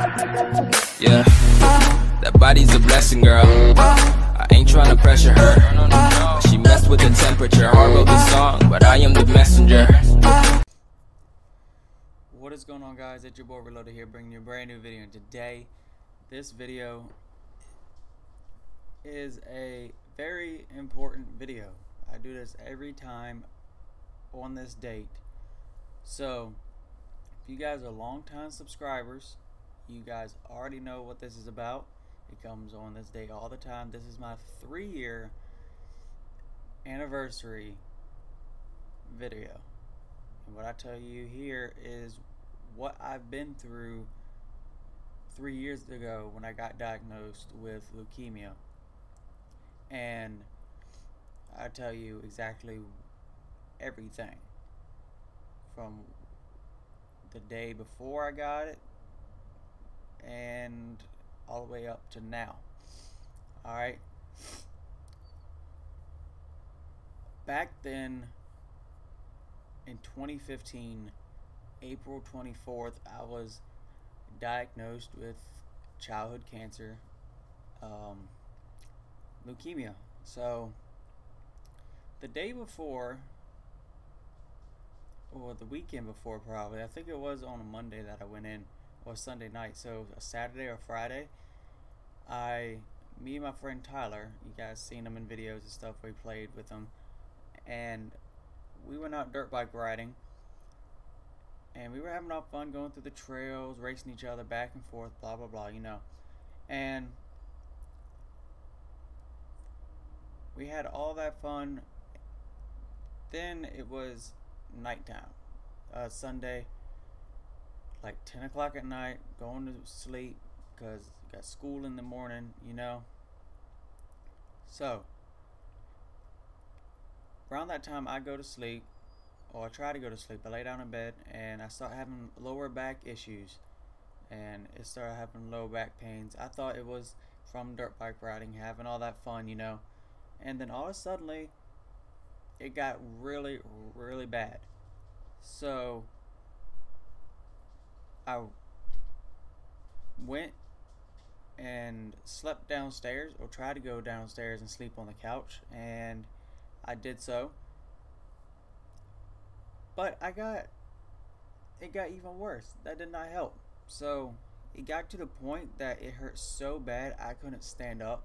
Yeah, that body's a blessing, girl. I ain't tryna pressure her. She messed with the temperature. Hard wrote the song, but I am the messenger. What is going on, guys? It's your boy Reloaded here, bringing you a brand new video. And today, this video is a very important video. I do this every time on this date. So, if you guys are long-time subscribers, you guys already know what this is about. It comes on this date all the time. This is my 3-year anniversary video. And what I tell you here is what I've been through 3 years ago when I got diagnosed with leukemia. And I tell you exactly everything from the day before I got it and all the way up to now. Alright, back then in 2015, April 24th, I was diagnosed with childhood cancer, leukemia. So the day before, or the weekend before probably, I think it was on a Monday that I went in, or Sunday night, so a Saturday or Friday, me and my friend Tyler, you guys seen him in videos and stuff, we played with him, and we went out dirt bike riding, and we were having all fun going through the trails, racing each other back and forth, blah blah blah, you know. And we had all that fun. Then it was nighttime, Sunday, like 10 o'clock at night, going to sleep because got school in the morning, you know. So around that time I go to sleep, or I try to go to sleep. I lay down in bed and I start having lower back issues, and it started having low back pains. I thought it was from dirt bike riding, having all that fun, you know. And then all of a sudden it got really bad. So I went and slept downstairs, or tried to go downstairs and sleep on the couch, and I did so. But it got even worse. That did not help. So it got to the point that it hurt so bad I couldn't stand up.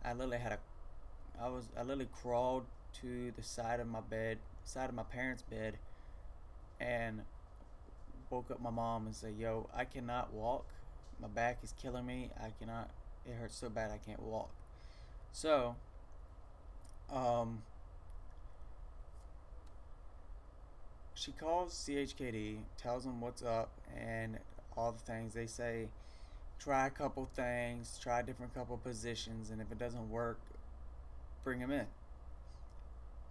I literally crawled to the side of my bed, side of my parents' bed, and woke up my mom and said, "Yo, I cannot walk. My back is killing me. It hurts so bad I can't walk." So, she calls CHKD, tells them what's up and all the things. They say, try a couple things, try a different couple positions, and if it doesn't work, bring him in.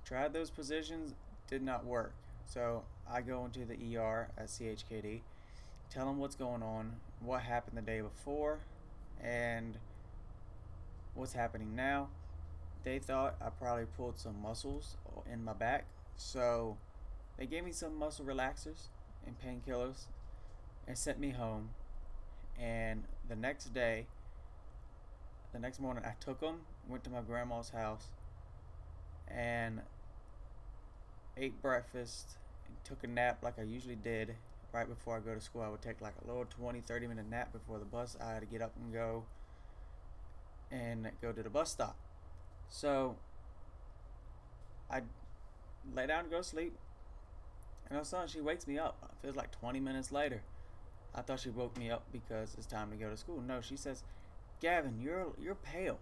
Tried those positions, did not work. So I go into the ER at CHKD, tell them what's going on, what happened the day before, and what's happening now. They thought I probably pulled some muscles in my back, so they gave me some muscle relaxers and painkillers and sent me home. And the next morning, I took them, went to my grandma's house, and ate breakfast, and took a nap like I usually did right before I go to school. I would take like a little 20-30 minute nap before the bus. I had to get up and go to the bus stop. So I lay down to go to sleep, and all of a sudden she wakes me up. It feels like 20 minutes later. I thought she woke me up because it's time to go to school. No, she says, "Gavin, you're pale.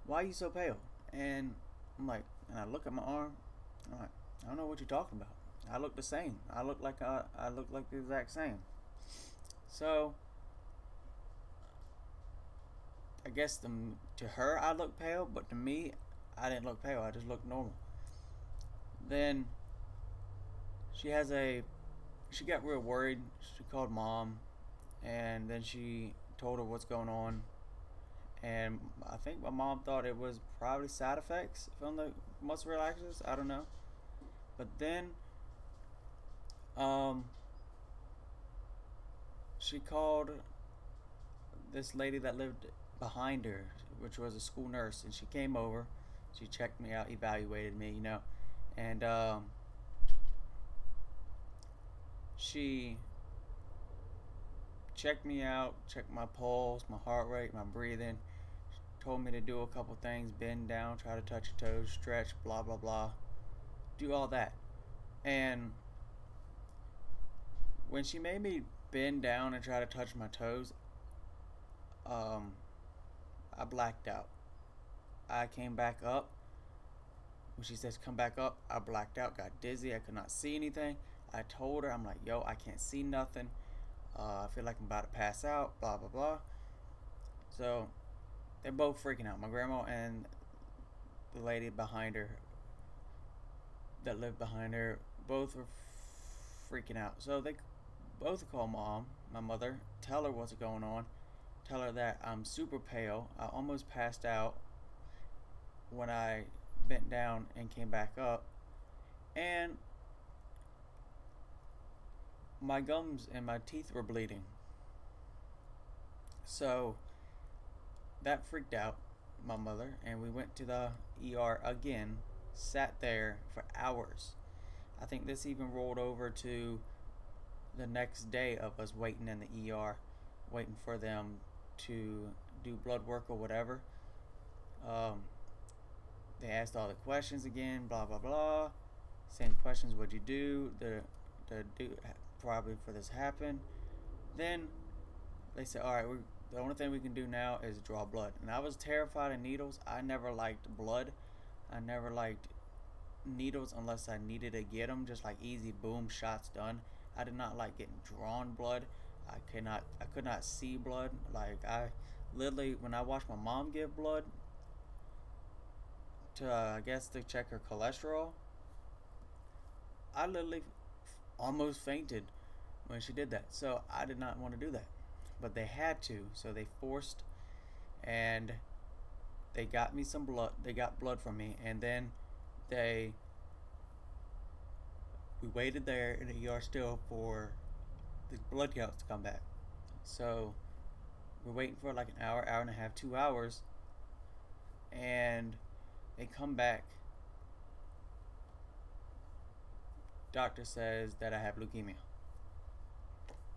Why are you so pale?" And I'm like, and I look at my arm. I'm like, I don't know what you're talking about. I look the same. I look like the exact same. So I guess to her I look pale, but to me I didn't look pale. I just looked normal. Then she got real worried. She called mom, and then she told her what's going on. And I think my mom thought it was probably side effects from the muscle relaxers. I don't know. But then she called this lady that lived behind her, which was a school nurse, and she came over. She checked me out, evaluated me, and she checked me out, checked my pulse, my heart rate, my breathing. Told me to do a couple things, bend down, try to touch your toes, stretch, blah blah blah, do all that. And when she made me bend down and try to touch my toes, I blacked out. I came back up. When she says come back up, I blacked out, got dizzy, I could not see anything. I told her, I'm like, yo, I can't see nothing. I feel like I'm about to pass out, blah blah blah. So they're both freaking out. My grandma and the lady behind her that lived behind her both were freaking out. So they both call mom, my mother, tell her what's going on, tell her that I'm super pale. I almost passed out when I bent down and came back up, and my gums and my teeth were bleeding. So that freaked out my mother, and we went to the ER again, sat there for hours. I think this even rolled over to the next day of us waiting in the ER, waiting for them to do blood work or whatever. They asked all the questions again, blah blah blah. Same questions: what'd you do to do probably for this happen? Then they said, all right, the only thing we can do now is draw blood. And I was terrified of needles. I never liked blood. I never liked needles unless I needed to get them, just like easy boom shots done. I did not like getting drawn blood. I could not see blood. Like, I literally, when I watched my mom give blood to I guess to check her cholesterol, I literally almost fainted when she did that. So I did not want to do that, but they had to, so they forced, and they got me some blood. They got blood from me, and then we waited there in the ER still for the blood counts to come back. So we're waiting for like an hour and a half, 2 hours, and they come back. Doctor says that I have leukemia.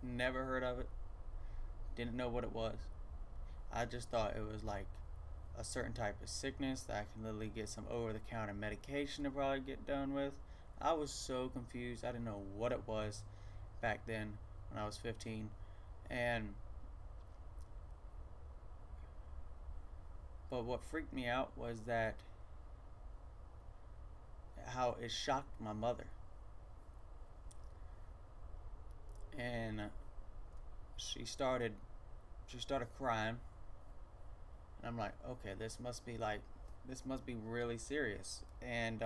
Never heard of it. Didn't know what it was. I just thought it was like a certain type of sickness that I can literally get some over-the-counter medication to probably get done with. I was so confused. I didn't know what it was back then when I was 15. But what freaked me out was that how it shocked my mother. And she started crying, and I'm like, okay, this must be really serious. And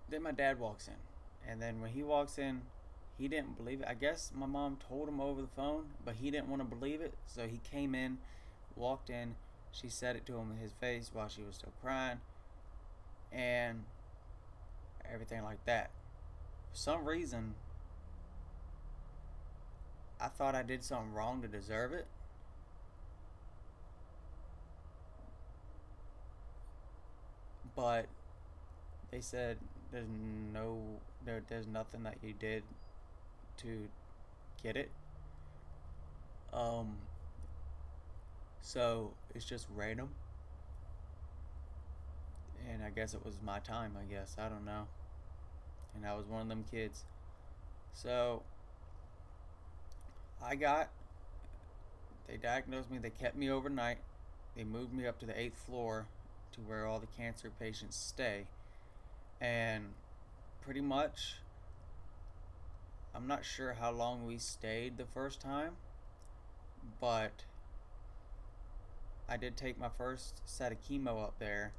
then my dad walks in, and then when he walks in, he didn't believe it. I guess my mom told him over the phone, but he didn't want to believe it, so he came in, walked in, she said it to him in his face while she was still crying, and everything like that. For some reason, I thought I did something wrong to deserve it. But they said there's nothing that you did to get it. So it's just random. And I guess it was my time, I guess. I don't know. And I was one of them kids. So they diagnosed me, they kept me overnight, they moved me up to the 8th floor to where all the cancer patients stay, and pretty much, I'm not sure how long we stayed the first time, but I did take my first set of chemo up there,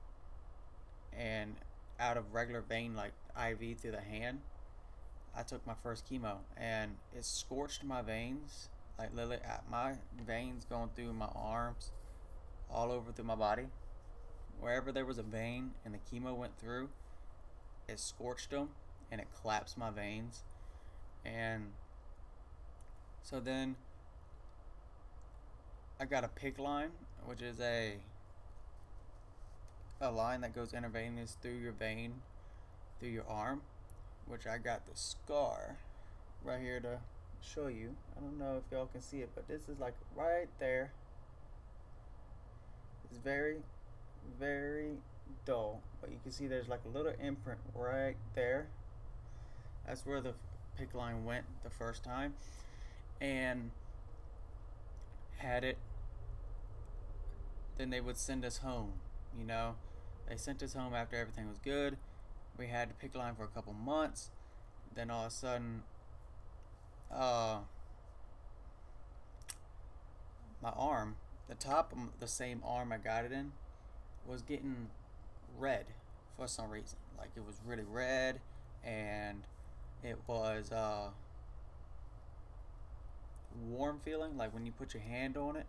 and out of regular vein, like IV through the hand, I took my first chemo, and it scorched my veins, like literally my veins going through my arms, all over through my body. Wherever there was a vein and the chemo went through, it scorched them, and it collapsed my veins. And So then I got a PICC line, which is a line that goes intravenous through your vein, through your arm, which I got the scar right here to show you. I don't know if y'all can see it, but this is like right there. It's very, very dull, but you can see there's like a little imprint right there. That's where the PICC line went the first time, and had it. Then they would send us home. You know, they sent us home after everything was good. We had the PICC line for a couple months. Then all of a sudden, my arm, the top of the same arm I got it in, was getting red for some reason. Like it was really red, and it was warm feeling. Like when you put your hand on it,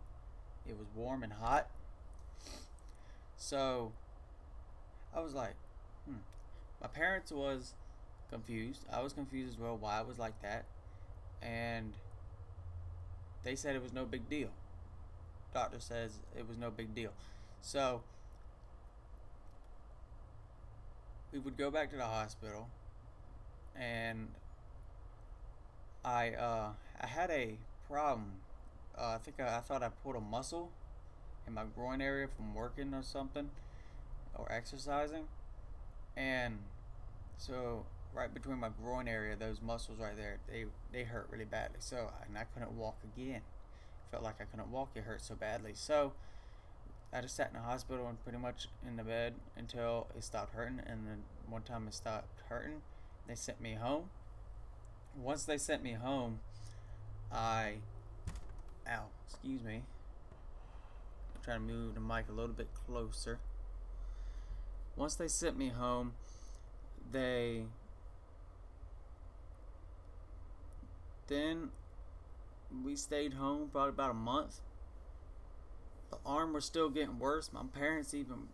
it was warm and hot. So I was like, my parents was confused. I was confused as well why it was like that, and they said it was no big deal. Doctor says it was no big deal. So we would go back to the hospital, and I had a problem. I think I thought I pulled a muscle in my groin area from working or something, or exercising, and so right between my groin area, those muscles right there, they hurt really badly. So and I couldn't walk again. Felt like I couldn't walk. It hurt so badly. So I just sat in the hospital and pretty much in the bed until it stopped hurting. And then one time it stopped hurting, they sent me home. Once they sent me home, excuse me. I'm trying to move the mic a little bit closer. Once they sent me home, then we stayed home probably about a month. The arm was still getting worse. My parents even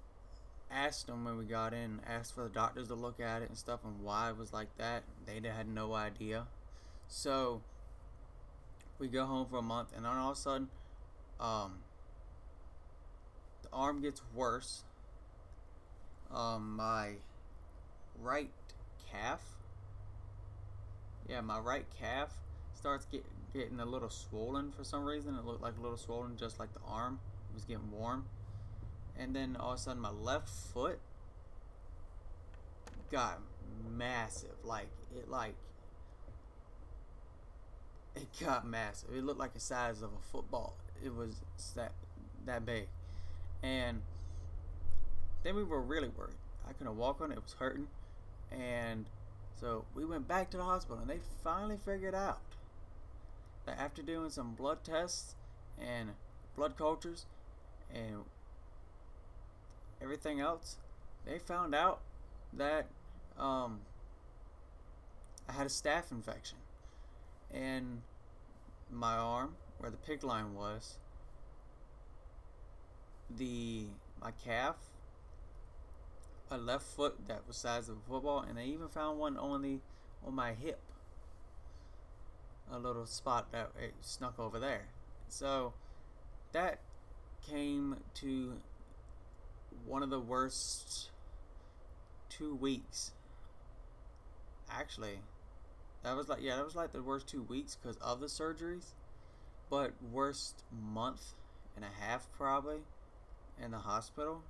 asked them when we got in, asked for the doctors to look at it and stuff and why it was like that. They had no idea. So we go home for a month, and then all of a sudden the arm gets worse. My right calf, my right calf starts getting a little swollen for some reason. It looked like a little swollen, just like the arm. It was getting warm. And then all of a sudden my left foot got massive. It got massive. It looked like the size of a football. It was that big. And then we were really worried. I couldn't walk on it. It was hurting. And so we went back to the hospital, and they finally figured out that after doing some blood tests and blood cultures and everything else, they found out that I had a staph infection, and my arm, where the PICC line was, my calf, my left foot that was the size of a football, and they even found one on my hip, a little spot that it snuck over there. So that came to one of the worst 2 weeks. Actually, that was like the worst 2 weeks because of the surgeries, but worst month and a half probably in the hospital.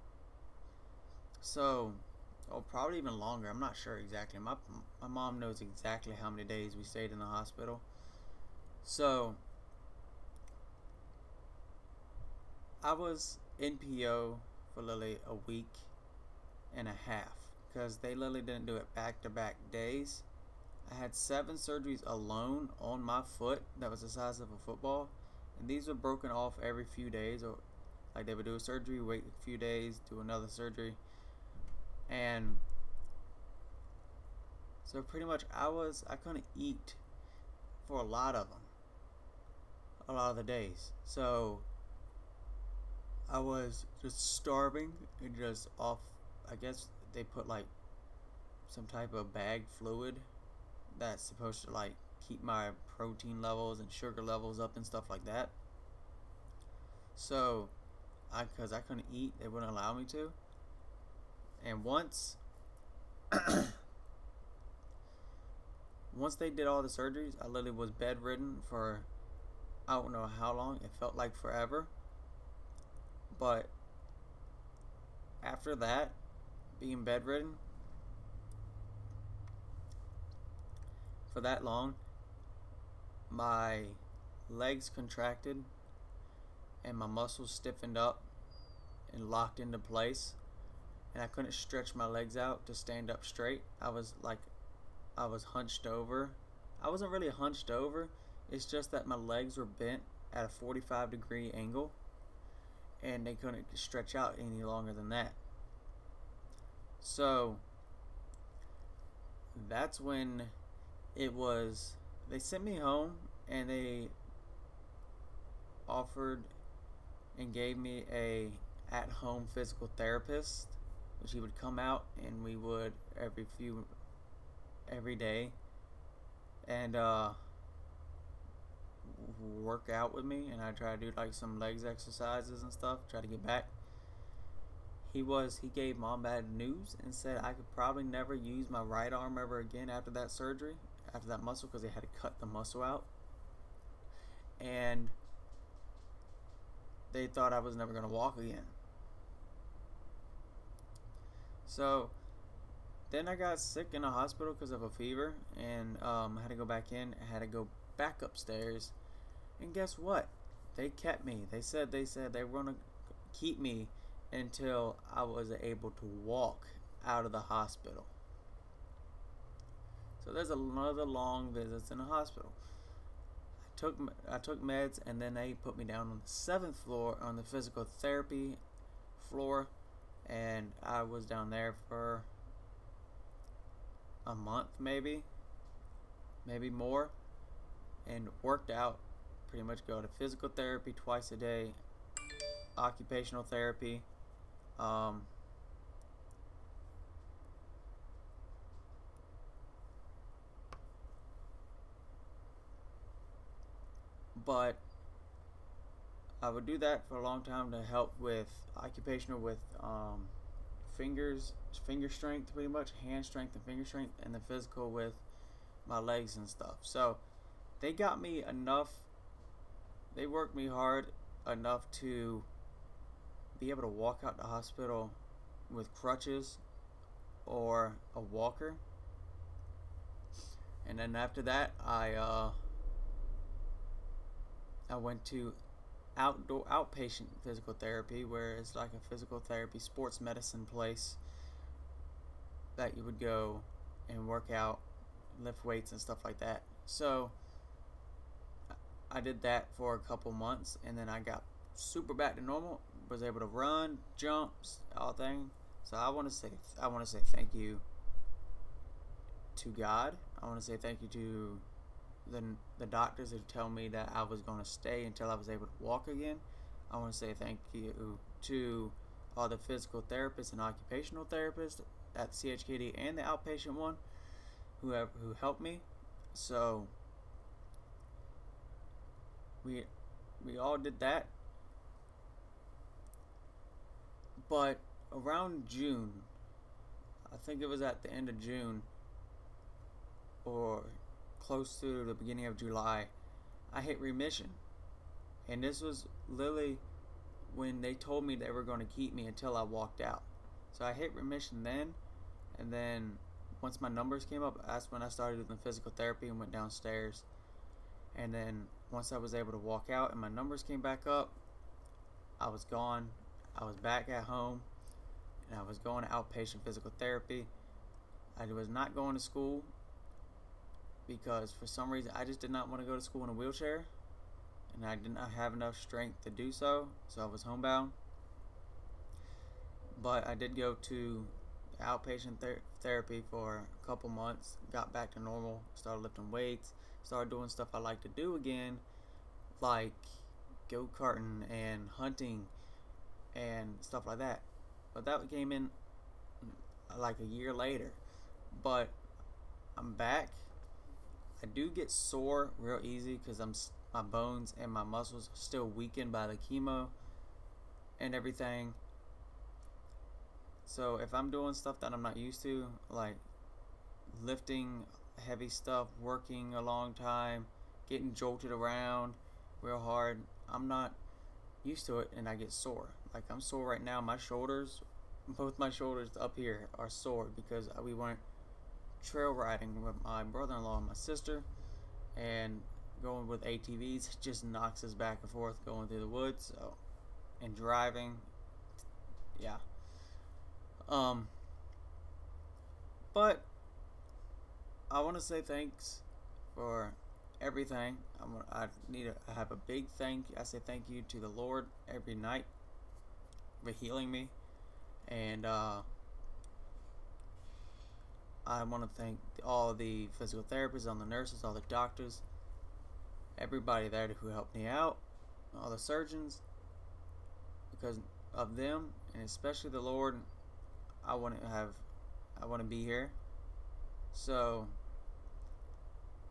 So, probably even longer. I'm not sure exactly. My mom knows exactly how many days we stayed in the hospital. So, I was in PO for literally a week and a half because they literally didn't do it back-to-back days. I had 7 surgeries alone on my foot that was the size of a football, and these were broken off every few days, or like they would do a surgery, wait a few days, do another surgery. And so pretty much I couldn't eat for a lot of them, a lot of the days. So I was just starving and just off. I guess they put like some type of bag fluid that's supposed to like keep my protein levels and sugar levels up and stuff like that. So, because I couldn't eat, they wouldn't allow me to. And once they did all the surgeries, I literally was bedridden for I don't know how long. It felt like forever. But after that, being bedridden for that long, my legs contracted and my muscles stiffened up and locked into place, and I couldn't stretch my legs out to stand up straight. I was hunched over. I wasn't really hunched over, it's just that my legs were bent at a 45-degree angle and they couldn't stretch out any longer than that. So that's when they sent me home, and they offered and gave me a at-home physical therapist, which he would come out and we would every day and work out with me, and I try to do like some legs exercises and stuff, try to get back. He gave Mom bad news and said I could probably never use my right arm ever again after that surgery, after that muscle, because they had to cut the muscle out, and they thought I was never going to walk again. So then I got sick in the hospital because of a fever, and I had to go back in. I had to go back upstairs, and guess what? They kept me. They said they were going to keep me until I was able to walk out of the hospital. So there's another long visits in the hospital. I took meds, and then they put me down on the 7th floor on the physical therapy floor, and I was down there for a month, maybe more, and worked out. Pretty much go to physical therapy twice a day, occupational therapy, but I would do that for a long time to help with occupational, with finger strength, pretty much hand strength and finger strength, and the physical with my legs and stuff. So they got me enough, they worked me hard enough to be able to walk out the hospital with crutches or a walker. And then after that, I went to outpatient physical therapy, where it's like a physical therapy sports medicine place that you would go and work out, lift weights and stuff like that. So I did that for a couple months, and then I got super back to normal, was able to run, jumps, all things. So I want to say thank you to God. I want to say thank you to the doctors who tell me that I was going to stay until I was able to walk again. I want to say thank you to all the physical therapists and occupational therapists at the CHKD and the outpatient one who helped me. So we all did that. But around June, I think it was at the end of June or close to the beginning of July, I hit remission. And this was literally when they told me they were going to keep me until I walked out. So I hit remission then, and then once my numbers came up, that's when I started doing the physical therapy and went downstairs. And then once I was able to walk out and my numbers came back up, I was gone. I was back at home, and I was going to outpatient physical therapy. I was not going to school because for some reason I just did not want to go to school in a wheelchair, and I did not have enough strength to do so, so I was homebound. But I did go to outpatient therapy for a couple months, got back to normal, started lifting weights, started doing stuff I like to do again, like go-karting and hunting and stuff like that. But that came in like a year later. But I'm back. I do get sore real easy because my bones and my muscles are still weakened by the chemo and everything. So if I'm doing stuff that I'm not used to, like lifting heavy stuff, working a long time, getting jolted around real hard, I'm not used to it and I get sore. Like I'm sore right now. My shoulders, both my shoulders up here are sore because we went trail riding with my brother-in-law and my sister, and going with ATVs just knocks us back and forth going through the woods. So, and driving, yeah. But I want to say thanks for everything. I have a big thank you. I say thank you to the Lord every night for healing me, and I want to thank all the physical therapists, all the nurses, all the doctors, everybody there who helped me out, all the surgeons. Because of them, and especially the Lord, I want to be here. So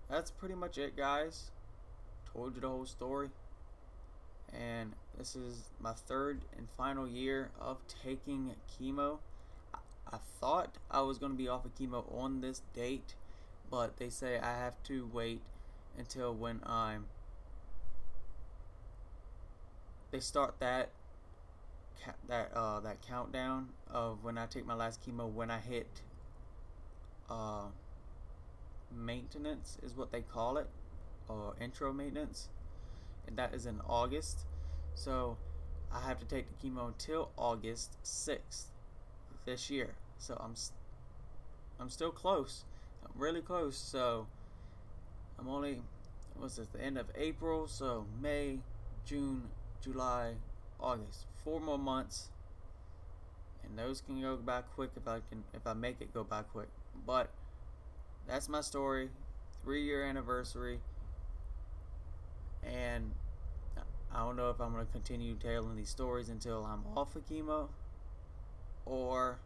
that's pretty much it, guys. Told you the whole story, and this is my 3rd and final year of taking chemo. I thought I was going to be off of chemo on this date, but they say I have to wait until when they start that countdown of when I take my last chemo, when I hit maintenance is what they call it, or intro maintenance, and that is in August. So I have to take the chemo until August 6th this year. So I'm still close. I'm really close. So I'm only, what's this, the end of April, so May, June, July, August, 4 more months, and those can go by quick if I make it go by quick. But that's my story, 3-year anniversary, and I don't know if I'm going to continue telling these stories until I'm off of chemo, or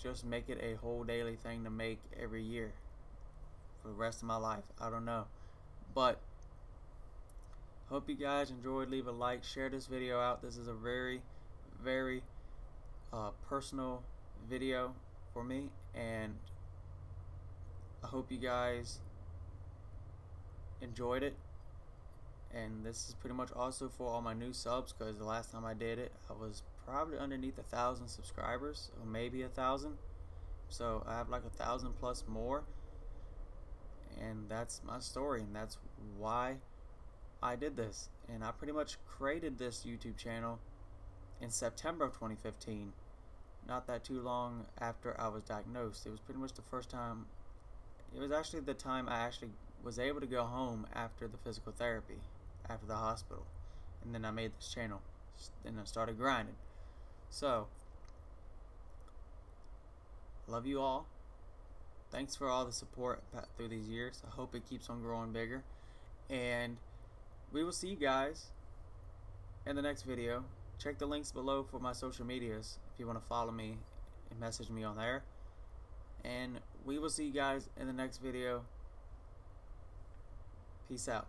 just make it a whole daily thing to make every year for the rest of my life. I don't know, but hope you guys enjoyed. Leave a like, share this video out. This is a very, very personal video for me, and I hope you guys enjoyed it. And this is pretty much also for all my new subs, because the last time I did it, I was probably underneath 1,000 subscribers, or maybe 1,000. So I have like 1,000 plus more, and that's my story, and that's why I did this. And I pretty much created this YouTube channel in September of 2015, not that too long after I was diagnosed. It was pretty much the first time, it was actually the time I actually was able to go home after the physical therapy, after the hospital, and then I made this channel and I started grinding. So love you all. Thanks for all the support through these years. I hope it keeps on growing bigger, and we will see you guys in the next video. Check the links below for my social medias if you want to follow me and message me on there. And we will see you guys in the next video. Peace out.